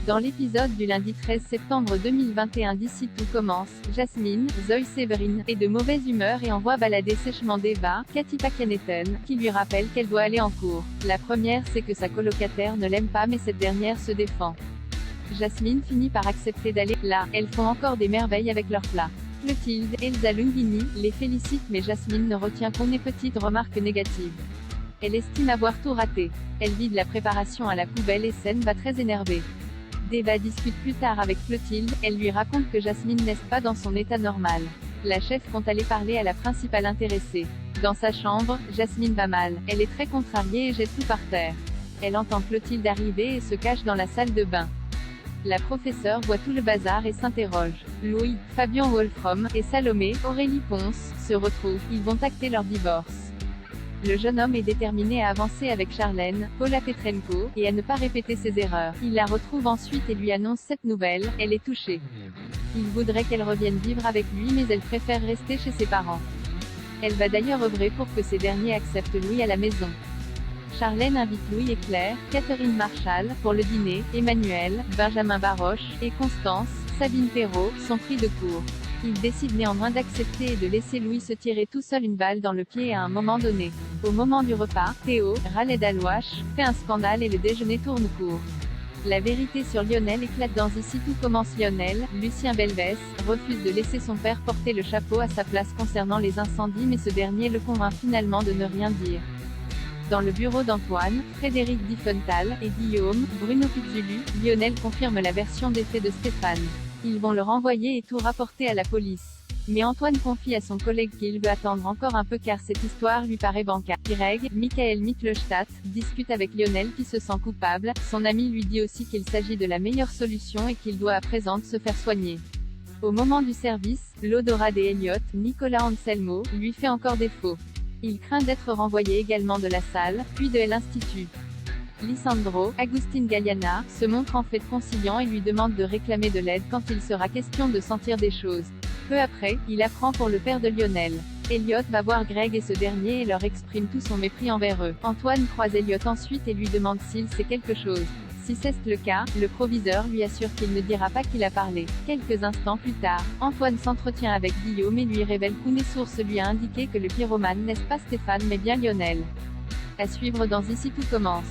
Dans l'épisode du lundi 13 septembre 2021 d'Ici tout commence, Jasmine, Zoe Séverine, est de mauvaise humeur et envoie balader sèchement Deva, Katy Pakeneten, qui lui rappelle qu'elle doit aller en cours. La première c'est que sa colocataire ne l'aime pas mais cette dernière se défend. Jasmine finit par accepter d'aller là, elles font encore des merveilles avec leurs plats. Clotilde, Elsa Lungini, les félicite mais Jasmine ne retient qu'une petite remarque négative. Elle estime avoir tout raté. Elle vide la préparation à la poubelle et Sen va très énervée. Deva discute plus tard avec Clotilde, elle lui raconte que Jasmine n'est pas dans son état normal. La chef compte aller parler à la principale intéressée. Dans sa chambre, Jasmine va mal, elle est très contrariée et jette tout par terre. Elle entend Clotilde arriver et se cache dans la salle de bain. La professeure voit tout le bazar et s'interroge. Louis, Fabien Wolfram, et Salomé, Aurélie Ponce, se retrouvent, ils vont acter leur divorce. Le jeune homme est déterminé à avancer avec Charlène, Paula Petrenko, et à ne pas répéter ses erreurs. Il la retrouve ensuite et lui annonce cette nouvelle, elle est touchée. Il voudrait qu'elle revienne vivre avec lui mais elle préfère rester chez ses parents. Elle va d'ailleurs œuvrer pour que ces derniers acceptent Louis à la maison. Charlène invite Louis et Claire, Catherine Marchal, pour le dîner, Emmanuel, Benjamin Baroche, et Constance, Sabine Perrault, sont pris de court. Il décide néanmoins d'accepter et de laisser Louis se tirer tout seul une balle dans le pied à un moment donné. Au moment du repas, Théo, Khaled Alouache, fait un scandale et le déjeuner tourne court. La vérité sur Lionel éclate dans Ici tout commence. Lionel, Lucien Belvès, refuse de laisser son père porter le chapeau à sa place concernant les incendies mais ce dernier le convainc finalement de ne rien dire. Dans le bureau d'Antoine, Frédéric Diffenthal, et Guillaume, Bruno Pizzulu, Lionel confirme la version des faits de Stéphane. Ils vont le renvoyer et tout rapporter à la police. Mais Antoine confie à son collègue qu'il veut attendre encore un peu car cette histoire lui paraît bancale. Greg, Michael Mittelstadt, discute avec Lionel qui se sent coupable, son ami lui dit aussi qu'il s'agit de la meilleure solution et qu'il doit à présent se faire soigner. Au moment du service, l'Odorade et Elliot, Nicolas Anselmo, lui fait encore défaut. Il craint d'être renvoyé également de la salle, puis de l'Institut. Lisandro, Agustin Galliana, se montre en fait conciliant et lui demande de réclamer de l'aide quand il sera question de sentir des choses. Peu après, il apprend pour le père de Lionel. Elliot va voir Greg et ce dernier et leur exprime tout son mépris envers eux. Antoine croise Elliot ensuite et lui demande s'il sait quelque chose. Si c'est le cas, le proviseur lui assure qu'il ne dira pas qu'il a parlé. Quelques instants plus tard, Antoine s'entretient avec Guillaume et lui révèle qu'une source lui a indiqué que le pyromane n'est pas Stéphane mais bien Lionel. À suivre dans Ici tout commence.